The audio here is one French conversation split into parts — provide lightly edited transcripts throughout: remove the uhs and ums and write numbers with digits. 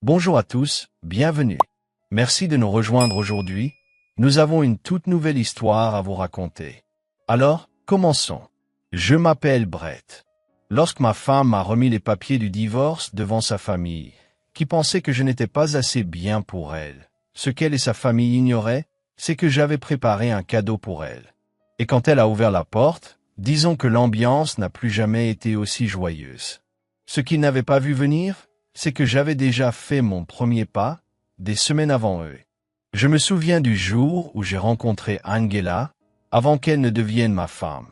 Bonjour à tous, bienvenue. Merci de nous rejoindre aujourd'hui. Nous avons une toute nouvelle histoire à vous raconter. Alors, commençons. Je m'appelle Brett. Lorsque ma femme m'a remis les papiers du divorce devant sa famille, qui pensait que je n'étais pas assez bien pour elle, ce qu'elle et sa famille ignoraient, c'est que j'avais préparé un cadeau pour elle. Et quand elle a ouvert la porte, disons que l'ambiance n'a plus jamais été aussi joyeuse. Ce qu'ils n'avaient pas vu venir, c'est que j'avais déjà fait mon premier pas, des semaines avant eux. Je me souviens du jour où j'ai rencontré Angela, avant qu'elle ne devienne ma femme.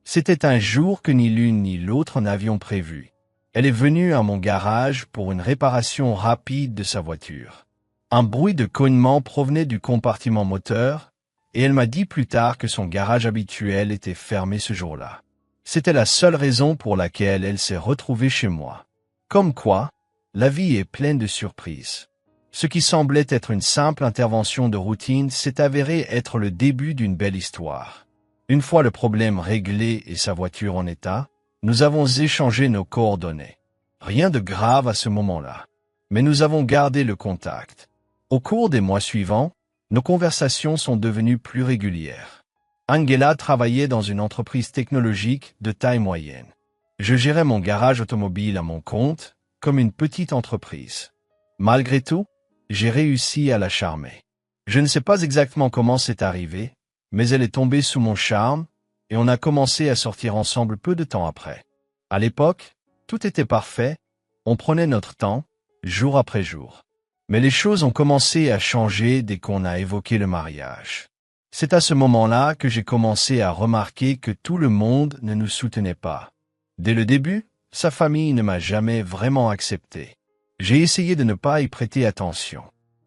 C'était un jour que ni l'une ni l'autre n'avions prévu. Elle est venue à mon garage pour une réparation rapide de sa voiture. Un bruit de cognement provenait du compartiment moteur, et elle m'a dit plus tard que son garage habituel était fermé ce jour-là. C'était la seule raison pour laquelle elle s'est retrouvée chez moi. Comme quoi, la vie est pleine de surprises. Ce qui semblait être une simple intervention de routine s'est avéré être le début d'une belle histoire. Une fois le problème réglé et sa voiture en état, nous avons échangé nos coordonnées. Rien de grave à ce moment-là, mais nous avons gardé le contact. Au cours des mois suivants, nos conversations sont devenues plus régulières. Angela travaillait dans une entreprise technologique de taille moyenne. Je gérais mon garage automobile à mon compte, comme une petite entreprise. Malgré tout, j'ai réussi à la charmer. Je ne sais pas exactement comment c'est arrivé, mais elle est tombée sous mon charme, et on a commencé à sortir ensemble peu de temps après. À l'époque, tout était parfait, on prenait notre temps, jour après jour. Mais les choses ont commencé à changer dès qu'on a évoqué le mariage. C'est à ce moment-là que j'ai commencé à remarquer que tout le monde ne nous soutenait pas. Dès le début, sa famille ne m'a jamais vraiment accepté. J'ai essayé de ne pas y prêter attention.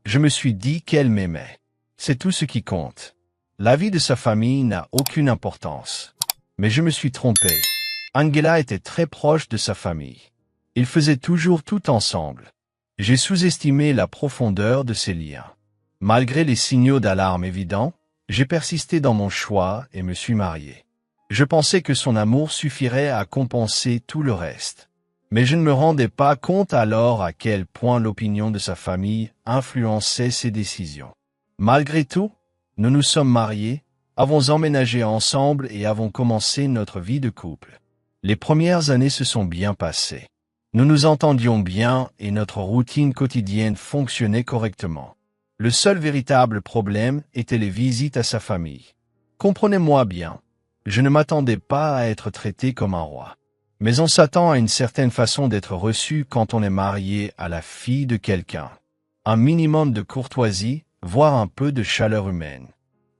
Je me suis dit qu'elle m'aimait. C'est tout ce qui compte. La vie de sa famille n'a aucune importance. Mais je me suis trompé. Angela était très proche de sa famille. Ils faisaient toujours tout ensemble. J'ai sous-estimé la profondeur de ces liens. Malgré les signaux d'alarme évidents, j'ai persisté dans mon choix et me suis marié. Je pensais que son amour suffirait à compenser tout le reste. Mais je ne me rendais pas compte alors à quel point l'opinion de sa famille influençait ses décisions. Malgré tout, nous nous sommes mariés, avons emménagé ensemble et avons commencé notre vie de couple. Les premières années se sont bien passées. Nous nous entendions bien et notre routine quotidienne fonctionnait correctement. Le seul véritable problème était les visites à sa famille. Comprenez-moi bien, je ne m'attendais pas à être traité comme un roi. Mais on s'attend à une certaine façon d'être reçu quand on est marié à la fille de quelqu'un. Un minimum de courtoisie, voire un peu de chaleur humaine.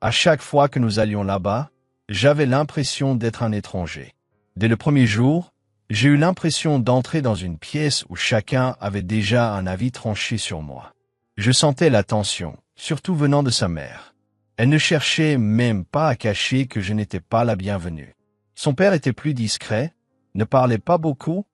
À chaque fois que nous allions là-bas, j'avais l'impression d'être un étranger. Dès le premier jour, j'ai eu l'impression d'entrer dans une pièce où chacun avait déjà un avis tranché sur moi. Je sentais la tension, surtout venant de sa mère. Elle ne cherchait même pas à cacher que je n'étais pas la bienvenue. Son père était plus discret, ne parlait pas beaucoup,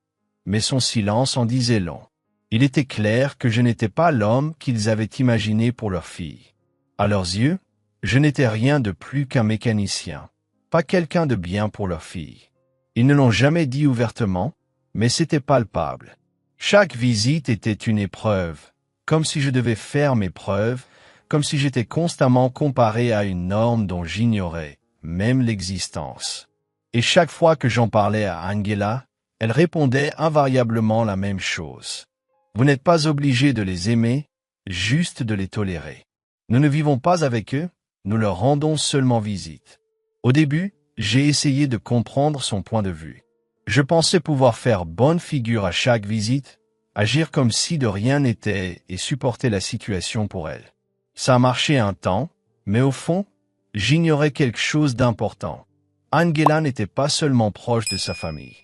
mais son silence en disait long. Il était clair que je n'étais pas l'homme qu'ils avaient imaginé pour leur fille. À leurs yeux, je n'étais rien de plus qu'un mécanicien, pas quelqu'un de bien pour leur fille. Ils ne l'ont jamais dit ouvertement, mais c'était palpable. Chaque visite était une épreuve, comme si je devais faire mes preuves, comme si j'étais constamment comparé à une norme dont j'ignorais même l'existence. Et chaque fois que j'en parlais à Angela, elle répondait invariablement la même chose. Vous n'êtes pas obligé de les aimer, juste de les tolérer. Nous ne vivons pas avec eux, nous leur rendons seulement visite. Au début, j'ai essayé de comprendre son point de vue. Je pensais pouvoir faire bonne figure à chaque visite, agir comme si de rien n'était et supporter la situation pour elle. Ça a marché un temps, mais au fond, j'ignorais quelque chose d'important. Angela n'était pas seulement proche de sa famille.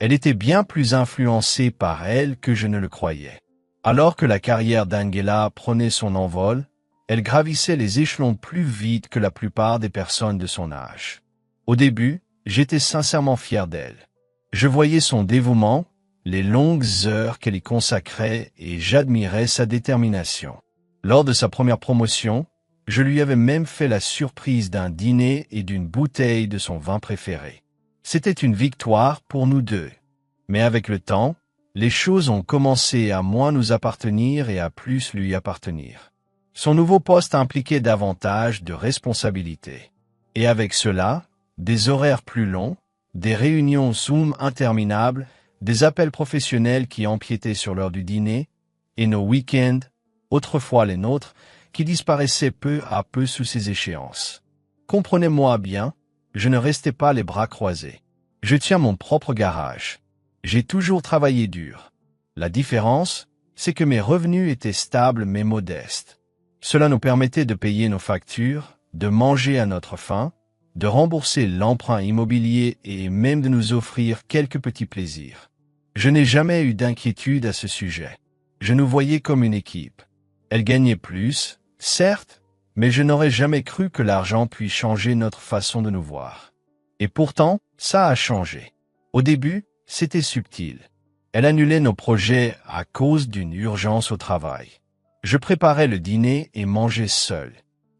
Elle était bien plus influencée par elle que je ne le croyais. Alors que la carrière d'Angela prenait son envol, elle gravissait les échelons plus vite que la plupart des personnes de son âge. Au début, j'étais sincèrement fier d'elle. Je voyais son dévouement, les longues heures qu'elle y consacrait et j'admirais sa détermination. Lors de sa première promotion, je lui avais même fait la surprise d'un dîner et d'une bouteille de son vin préféré. C'était une victoire pour nous deux. Mais avec le temps, Les choses ont commencé à moins nous appartenir et à plus lui appartenir. Son nouveau poste impliquait davantage de responsabilités. Et avec cela, des horaires plus longs, des réunions Zoom interminables, des appels professionnels qui empiétaient sur l'heure du dîner, et nos week-ends, autrefois les nôtres, qui disparaissaient peu à peu sous ces échéances. Comprenez-moi bien, je ne restais pas les bras croisés. Je tiens mon propre garage. J'ai toujours travaillé dur. La différence, c'est que mes revenus étaient stables mais modestes. Cela nous permettait de payer nos factures, de manger à notre faim, de rembourser l'emprunt immobilier et même de nous offrir quelques petits plaisirs. Je n'ai jamais eu d'inquiétude à ce sujet. Je nous voyais comme une équipe. Elle gagnait plus, certes, mais je n'aurais jamais cru que l'argent puisse changer notre façon de nous voir. Et pourtant, ça a changé. Au début, c'était subtil. Elle annulait nos projets à cause d'une urgence au travail. Je préparais le dîner et mangeais seul.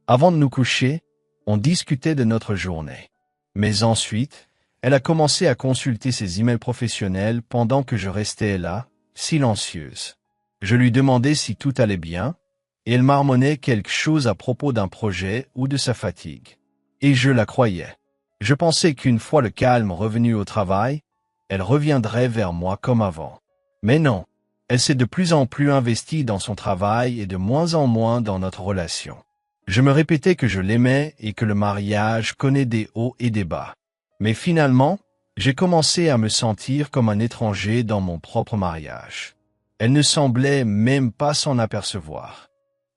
Avant de nous coucher, on discutait de notre journée. Mais ensuite, elle a commencé à consulter ses emails professionnels pendant que je restais là, silencieuse. Je lui demandais si tout allait bien, et elle marmonnait quelque chose à propos d'un projet ou de sa fatigue. Et je la croyais. Je pensais qu'une fois le calme revenu au travail, elle reviendrait vers moi comme avant. Mais non, elle s'est de plus en plus investie dans son travail et de moins en moins dans notre relation. Je me répétais que je l'aimais et que le mariage connaît des hauts et des bas. Mais finalement, j'ai commencé à me sentir comme un étranger dans mon propre mariage. Elle ne semblait même pas s'en apercevoir.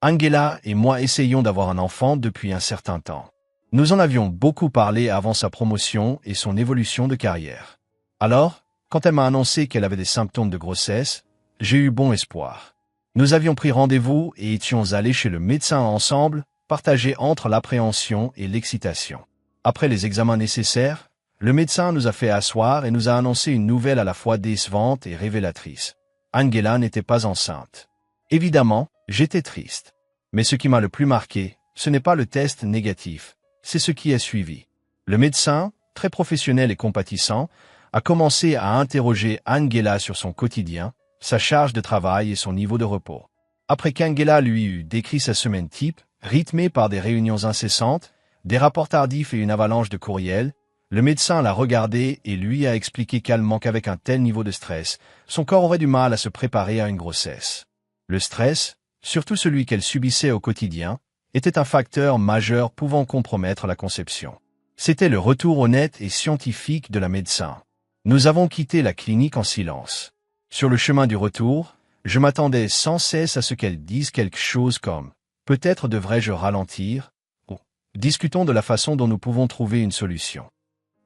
Angela et moi essayons d'avoir un enfant depuis un certain temps. Nous en avions beaucoup parlé avant sa promotion et son évolution de carrière. Alors, quand elle m'a annoncé qu'elle avait des symptômes de grossesse, j'ai eu bon espoir. Nous avions pris rendez-vous et étions allés chez le médecin ensemble, partagés entre l'appréhension et l'excitation. Après les examens nécessaires, le médecin nous a fait asseoir et nous a annoncé une nouvelle à la fois décevante et révélatrice. Angela n'était pas enceinte. Évidemment, j'étais triste. Mais ce qui m'a le plus marqué, ce n'est pas le test négatif, c'est ce qui a suivi. Le médecin, très professionnel et compatissant, a commencé à interroger Angela sur son quotidien, sa charge de travail et son niveau de repos. Après qu'Angela lui eut décrit sa semaine type, rythmée par des réunions incessantes, des rapports tardifs et une avalanche de courriels, le médecin l'a regardé et lui a expliqué calmement qu'avec un tel niveau de stress, son corps aurait du mal à se préparer à une grossesse. Le stress, surtout celui qu'elle subissait au quotidien, était un facteur majeur pouvant compromettre la conception. C'était le retour honnête et scientifique de la médecin. Nous avons quitté la clinique en silence. Sur le chemin du retour, je m'attendais sans cesse à ce qu'elle dise quelque chose comme « Peut-être devrais-je ralentir ?» ou « Discutons de la façon dont nous pouvons trouver une solution. »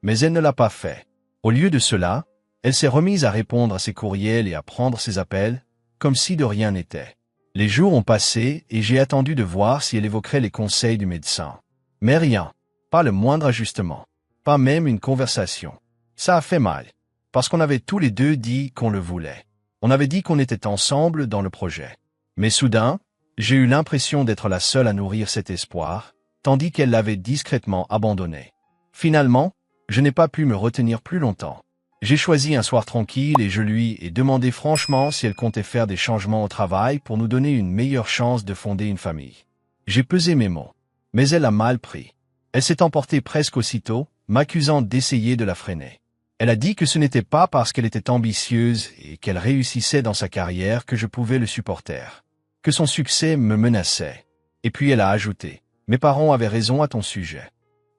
Mais elle ne l'a pas fait. Au lieu de cela, elle s'est remise à répondre à ses courriels et à prendre ses appels, comme si de rien n'était. Les jours ont passé et j'ai attendu de voir si elle évoquerait les conseils du médecin. Mais rien, pas le moindre ajustement, pas même une conversation. Ça a fait mal, parce qu'on avait tous les deux dit qu'on le voulait. On avait dit qu'on était ensemble dans le projet. Mais soudain, j'ai eu l'impression d'être la seule à nourrir cet espoir, tandis qu'elle l'avait discrètement abandonné. Finalement, je n'ai pas pu me retenir plus longtemps. J'ai choisi un soir tranquille et je lui ai demandé franchement si elle comptait faire des changements au travail pour nous donner une meilleure chance de fonder une famille. J'ai pesé mes mots, mais elle a mal pris. Elle s'est emportée presque aussitôt, m'accusant d'essayer de la freiner. Elle a dit que ce n'était pas parce qu'elle était ambitieuse et qu'elle réussissait dans sa carrière que je pouvais le supporter, que son succès me menaçait. Et puis elle a ajouté « Mes parents avaient raison à ton sujet.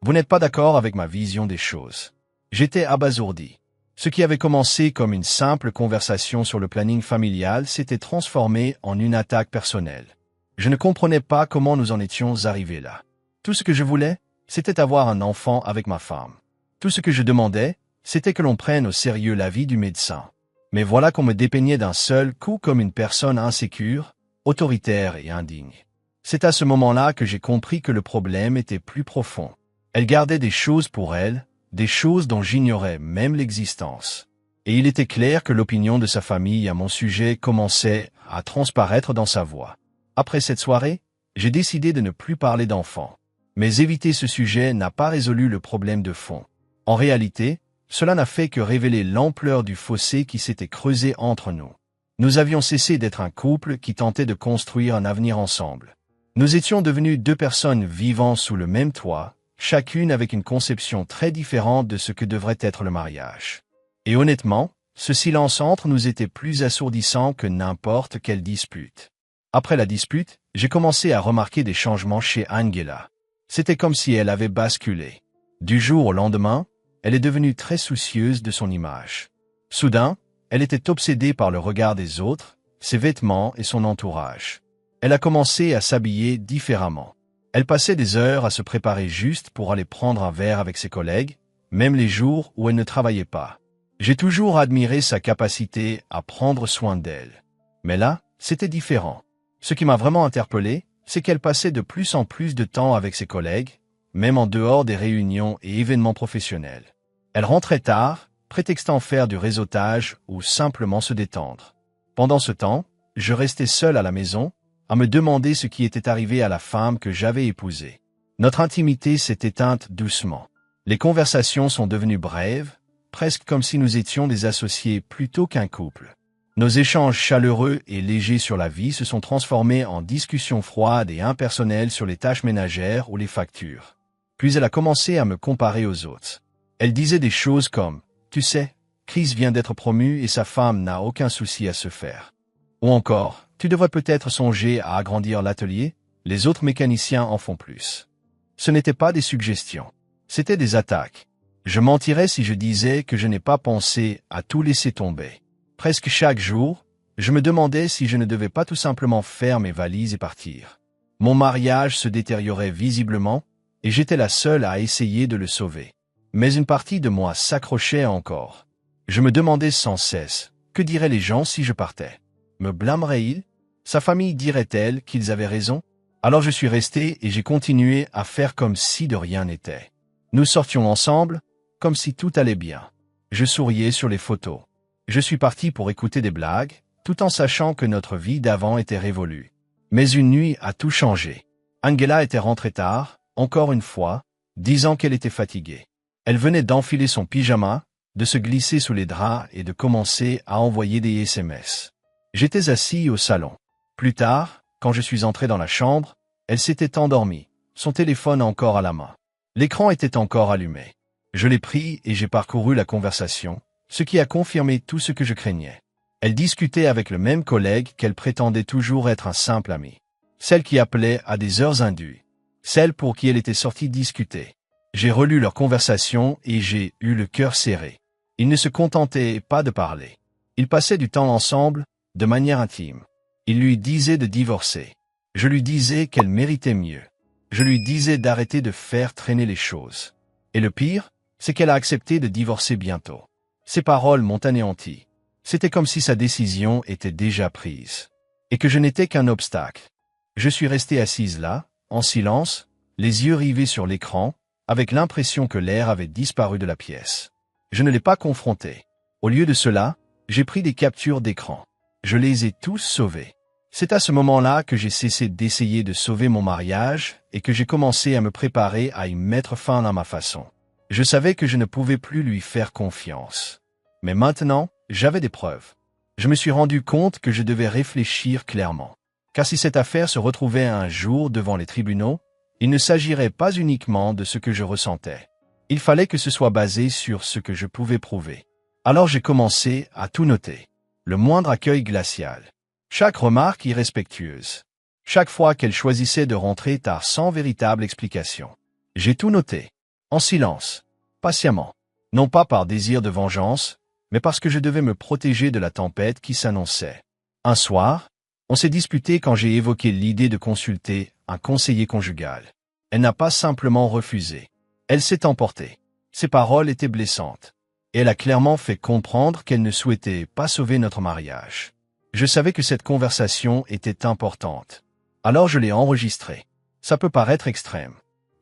Vous n'êtes pas d'accord avec ma vision des choses. » J'étais abasourdi. Ce qui avait commencé comme une simple conversation sur le planning familial s'était transformé en une attaque personnelle. Je ne comprenais pas comment nous en étions arrivés là. Tout ce que je voulais, c'était avoir un enfant avec ma femme. Tout ce que je demandais, c'était que l'on prenne au sérieux l'avis du médecin. Mais voilà qu'on me dépeignait d'un seul coup comme une personne insécure, autoritaire et indigne. C'est à ce moment-là que j'ai compris que le problème était plus profond. Elle gardait des choses pour elle, des choses dont j'ignorais même l'existence. Et il était clair que l'opinion de sa famille à mon sujet commençait à transparaître dans sa voix. Après cette soirée, j'ai décidé de ne plus parler d'enfants. Mais éviter ce sujet n'a pas résolu le problème de fond. En réalité, cela n'a fait que révéler l'ampleur du fossé qui s'était creusé entre nous. Nous avions cessé d'être un couple qui tentait de construire un avenir ensemble. Nous étions devenus deux personnes vivant sous le même toit, chacune avec une conception très différente de ce que devrait être le mariage. Et honnêtement, ce silence entre nous était plus assourdissant que n'importe quelle dispute. Après la dispute, j'ai commencé à remarquer des changements chez Angela. C'était comme si elle avait basculé. Du jour au lendemain, elle est devenue très soucieuse de son image. Soudain, elle était obsédée par le regard des autres, ses vêtements et son entourage. Elle a commencé à s'habiller différemment. Elle passait des heures à se préparer juste pour aller prendre un verre avec ses collègues, même les jours où elle ne travaillait pas. J'ai toujours admiré sa capacité à prendre soin d'elle. Mais là, c'était différent. Ce qui m'a vraiment interpellé, c'est qu'elle passait de plus en plus de temps avec ses collègues, même en dehors des réunions et événements professionnels. Elle rentrait tard, prétextant faire du réseautage ou simplement se détendre. Pendant ce temps, je restais seul à la maison, à me demander ce qui était arrivé à la femme que j'avais épousée. Notre intimité s'est éteinte doucement. Les conversations sont devenues brèves, presque comme si nous étions des associés plutôt qu'un couple. Nos échanges chaleureux et légers sur la vie se sont transformés en discussions froides et impersonnelles sur les tâches ménagères ou les factures. Puis elle a commencé à me comparer aux autres. Elle disait des choses comme « Tu sais, Chris vient d'être promu et sa femme n'a aucun souci à se faire. » Ou encore « Tu devrais peut-être songer à agrandir l'atelier, les autres mécaniciens en font plus. » Ce n'étaient pas des suggestions, c'était des attaques. Je mentirais si je disais que je n'ai pas pensé à tout laisser tomber. Presque chaque jour, je me demandais si je ne devais pas tout simplement faire mes valises et partir. Mon mariage se détériorait visiblement, et j'étais la seule à essayer de le sauver. Mais une partie de moi s'accrochait encore. Je me demandais sans cesse, que diraient les gens si je partais? Me blâmeraient-ils? Sa famille dirait-elle qu'ils avaient raison? Alors je suis resté et j'ai continué à faire comme si de rien n'était. Nous sortions ensemble, comme si tout allait bien. Je souriais sur les photos. Je suis parti pour écouter des blagues, tout en sachant que notre vie d'avant était révolue. Mais une nuit a tout changé. Angela était rentrée tard, encore une fois, disant qu'elle était fatiguée. Elle venait d'enfiler son pyjama, de se glisser sous les draps et de commencer à envoyer des SMS. J'étais assis au salon. Plus tard, quand je suis entré dans la chambre, elle s'était endormie, son téléphone encore à la main. L'écran était encore allumé. Je l'ai pris et j'ai parcouru la conversation, ce qui a confirmé tout ce que je craignais. Elle discutait avec le même collègue qu'elle prétendait toujours être un simple ami. Celle qui appelait à des heures indues. Celle pour qui elle était sortie discuter. J'ai relu leur conversation et j'ai eu le cœur serré. Ils ne se contentaient pas de parler. Ils passaient du temps ensemble, de manière intime. Ils lui disaient de divorcer. Je lui disais qu'elle méritait mieux. Je lui disais d'arrêter de faire traîner les choses. Et le pire, c'est qu'elle a accepté de divorcer bientôt. Ses paroles m'ont anéanti. C'était comme si sa décision était déjà prise. Et que je n'étais qu'un obstacle. Je suis resté assise là, en silence, les yeux rivés sur l'écran, avec l'impression que l'air avait disparu de la pièce. Je ne l'ai pas confronté. Au lieu de cela, j'ai pris des captures d'écran. Je les ai tous sauvés. C'est à ce moment-là que j'ai cessé d'essayer de sauver mon mariage et que j'ai commencé à me préparer à y mettre fin à ma façon. Je savais que je ne pouvais plus lui faire confiance. Mais maintenant, j'avais des preuves. Je me suis rendu compte que je devais réfléchir clairement. Car si cette affaire se retrouvait un jour devant les tribunaux, il ne s'agirait pas uniquement de ce que je ressentais. Il fallait que ce soit basé sur ce que je pouvais prouver. Alors j'ai commencé à tout noter. Le moindre accueil glacial. Chaque remarque irrespectueuse. Chaque fois qu'elle choisissait de rentrer tard sans véritable explication. J'ai tout noté. En silence. Patiemment. Non pas par désir de vengeance, mais parce que je devais me protéger de la tempête qui s'annonçait. Un soir, on s'est disputé quand j'ai évoqué l'idée de consulter un conseiller conjugal. Elle n'a pas simplement refusé. Elle s'est emportée. Ses paroles étaient blessantes. Et elle a clairement fait comprendre qu'elle ne souhaitait pas sauver notre mariage. Je savais que cette conversation était importante. Alors je l'ai enregistrée. Ça peut paraître extrême.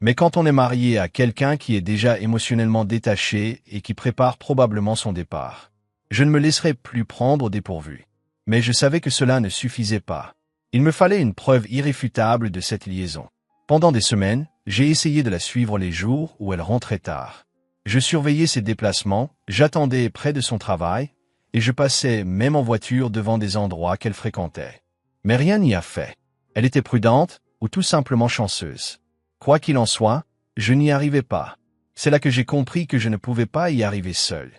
Mais quand on est marié à quelqu'un qui est déjà émotionnellement détaché et qui prépare probablement son départ, je ne me laisserai plus prendre au dépourvu. Mais je savais que cela ne suffisait pas. Il me fallait une preuve irréfutable de cette liaison. Pendant des semaines, j'ai essayé de la suivre les jours où elle rentrait tard. Je surveillais ses déplacements, j'attendais près de son travail, et je passais même en voiture devant des endroits qu'elle fréquentait. Mais rien n'y a fait. Elle était prudente, ou tout simplement chanceuse. Quoi qu'il en soit, je n'y arrivais pas. C'est là que j'ai compris que je ne pouvais pas y arriver seul.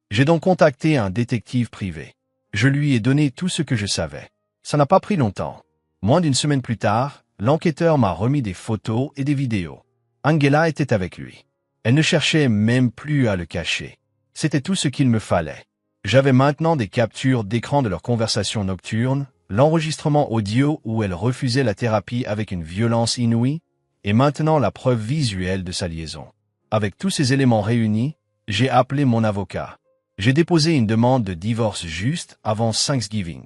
J'ai donc contacté un détective privé. Je lui ai donné tout ce que je savais. Ça n'a pas pris longtemps. Moins d'une semaine plus tard, l'enquêteur m'a remis des photos et des vidéos. Angela était avec lui. Elle ne cherchait même plus à le cacher. C'était tout ce qu'il me fallait. J'avais maintenant des captures d'écran de leur conversation nocturne, l'enregistrement audio où elle refusait la thérapie avec une violence inouïe, et maintenant la preuve visuelle de sa liaison. Avec tous ces éléments réunis, j'ai appelé mon avocat. J'ai déposé une demande de divorce juste avant Thanksgiving.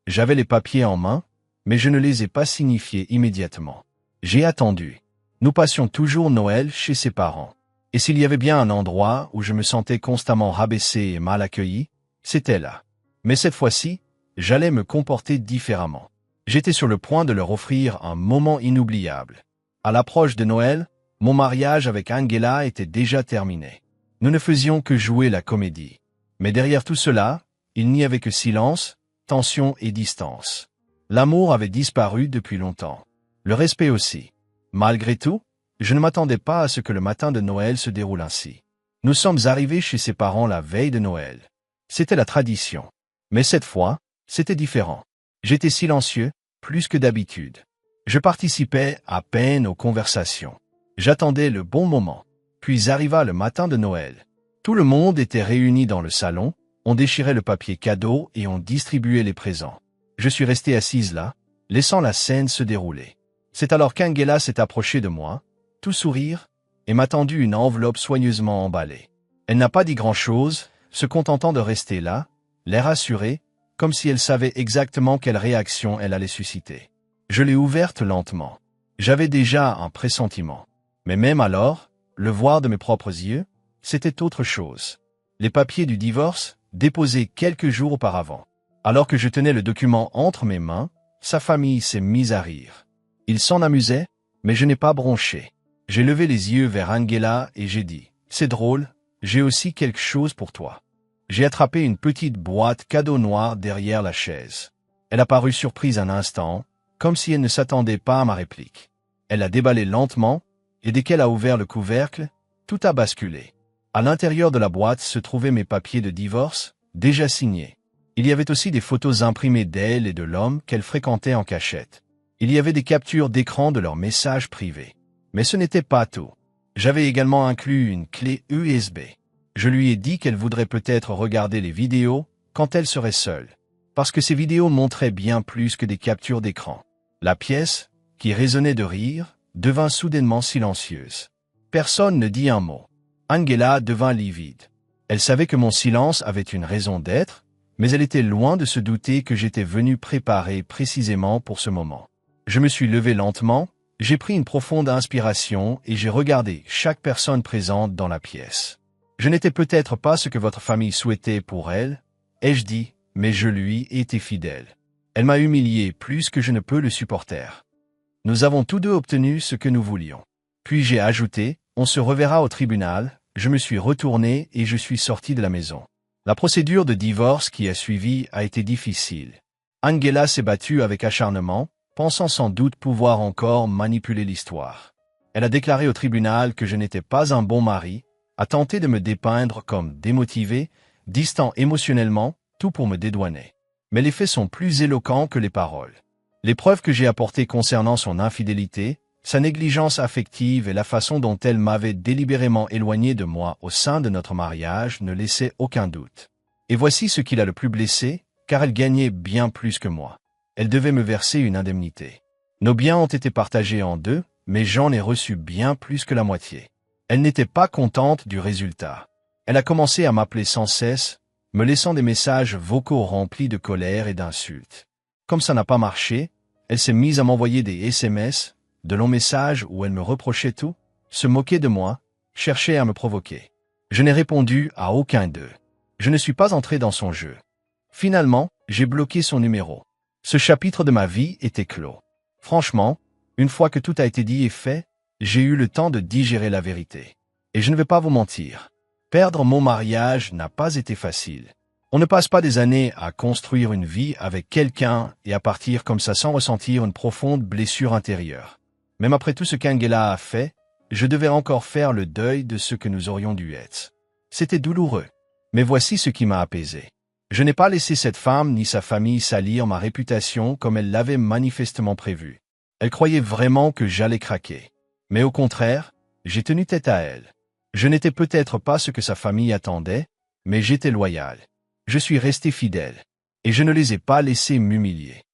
J'avais les papiers en main, mais je ne les ai pas signifiés immédiatement. J'ai attendu. Nous passions toujours Noël chez ses parents. Et s'il y avait bien un endroit où je me sentais constamment rabaissé et mal accueilli, c'était là. Mais cette fois-ci, j'allais me comporter différemment. J'étais sur le point de leur offrir un moment inoubliable. À l'approche de Noël, mon mariage avec Angela était déjà terminé. Nous ne faisions que jouer la comédie. Mais derrière tout cela, il n'y avait que silence, tension et distance. L'amour avait disparu depuis longtemps. Le respect aussi. Malgré tout, je ne m'attendais pas à ce que le matin de Noël se déroule ainsi. Nous sommes arrivés chez ses parents la veille de Noël. C'était la tradition. Mais cette fois, c'était différent. J'étais silencieux, plus que d'habitude. Je participais à peine aux conversations. J'attendais le bon moment. Puis arriva le matin de Noël. Tout le monde était réuni dans le salon, on déchirait le papier cadeau et on distribuait les présents. Je suis resté assise là, laissant la scène se dérouler. C'est alors qu'Angela s'est approchée de moi, tout sourire, et m'a tendu une enveloppe soigneusement emballée. Elle n'a pas dit grand-chose, se contentant de rester là, l'air assuré, comme si elle savait exactement quelle réaction elle allait susciter. Je l'ai ouverte lentement. J'avais déjà un pressentiment. Mais même alors, le voir de mes propres yeux, c'était autre chose. Les papiers du divorce, déposés quelques jours auparavant. Alors que je tenais le document entre mes mains, sa famille s'est mise à rire. Ils s'en amusaient, mais je n'ai pas bronché. J'ai levé les yeux vers Angela et j'ai dit « C'est drôle, j'ai aussi quelque chose pour toi. » J'ai attrapé une petite boîte cadeau noire derrière la chaise. Elle a paru surprise un instant, comme si elle ne s'attendait pas à ma réplique. Elle a déballé lentement, et dès qu'elle a ouvert le couvercle, tout a basculé. À l'intérieur de la boîte se trouvaient mes papiers de divorce, déjà signés. Il y avait aussi des photos imprimées d'elle et de l'homme qu'elle fréquentait en cachette. Il y avait des captures d'écran de leurs messages privés. Mais ce n'était pas tout. J'avais également inclus une clé USB. Je lui ai dit qu'elle voudrait peut-être regarder les vidéos quand elle serait seule. Parce que ces vidéos montraient bien plus que des captures d'écran. La pièce, qui résonnait de rire, devint soudainement silencieuse. Personne ne dit un mot. Angela devint livide. Elle savait que mon silence avait une raison d'être, mais elle était loin de se douter que j'étais venu préparer précisément pour ce moment. Je me suis levé lentement, j'ai pris une profonde inspiration et j'ai regardé chaque personne présente dans la pièce. Je n'étais peut-être pas ce que votre famille souhaitait pour elle, ai-je dit, mais je lui étais fidèle. Elle m'a humilié plus que je ne peux le supporter. Nous avons tous deux obtenu ce que nous voulions. Puis j'ai ajouté, on se reverra au tribunal, je me suis retourné et je suis sorti de la maison. La procédure de divorce qui a suivi a été difficile. Angela s'est battue avec acharnement, pensant sans doute pouvoir encore manipuler l'histoire. Elle a déclaré au tribunal que je n'étais pas un bon mari, a tenté de me dépeindre comme démotivé, distant émotionnellement, tout pour me dédouaner. Mais les faits sont plus éloquents que les paroles. Les preuves que j'ai apportées concernant son infidélité, sa négligence affective et la façon dont elle m'avait délibérément éloigné de moi au sein de notre mariage ne laissaient aucun doute. Et voici ce qui l'a le plus blessé, car elle gagnait bien plus que moi. Elle devait me verser une indemnité. Nos biens ont été partagés en deux, mais j'en ai reçu bien plus que la moitié. Elle n'était pas contente du résultat. Elle a commencé à m'appeler sans cesse, me laissant des messages vocaux remplis de colère et d'insultes. Comme ça n'a pas marché, elle s'est mise à m'envoyer des SMS, de longs messages où elle me reprochait tout, se moquait de moi, cherchait à me provoquer. Je n'ai répondu à aucun d'eux. Je ne suis pas entré dans son jeu. Finalement, j'ai bloqué son numéro. Ce chapitre de ma vie était clos. Franchement, une fois que tout a été dit et fait, j'ai eu le temps de digérer la vérité. Et je ne vais pas vous mentir. Perdre mon mariage n'a pas été facile. On ne passe pas des années à construire une vie avec quelqu'un et à partir comme ça sans ressentir une profonde blessure intérieure. Même après tout ce qu'Angela a fait, je devais encore faire le deuil de ce que nous aurions dû être. C'était douloureux. Mais voici ce qui m'a apaisé. Je n'ai pas laissé cette femme ni sa famille salir ma réputation comme elle l'avait manifestement prévu. Elle croyait vraiment que j'allais craquer. Mais au contraire, j'ai tenu tête à elle. Je n'étais peut-être pas ce que sa famille attendait, mais j'étais loyal. Je suis resté fidèle. Et je ne les ai pas laissés m'humilier.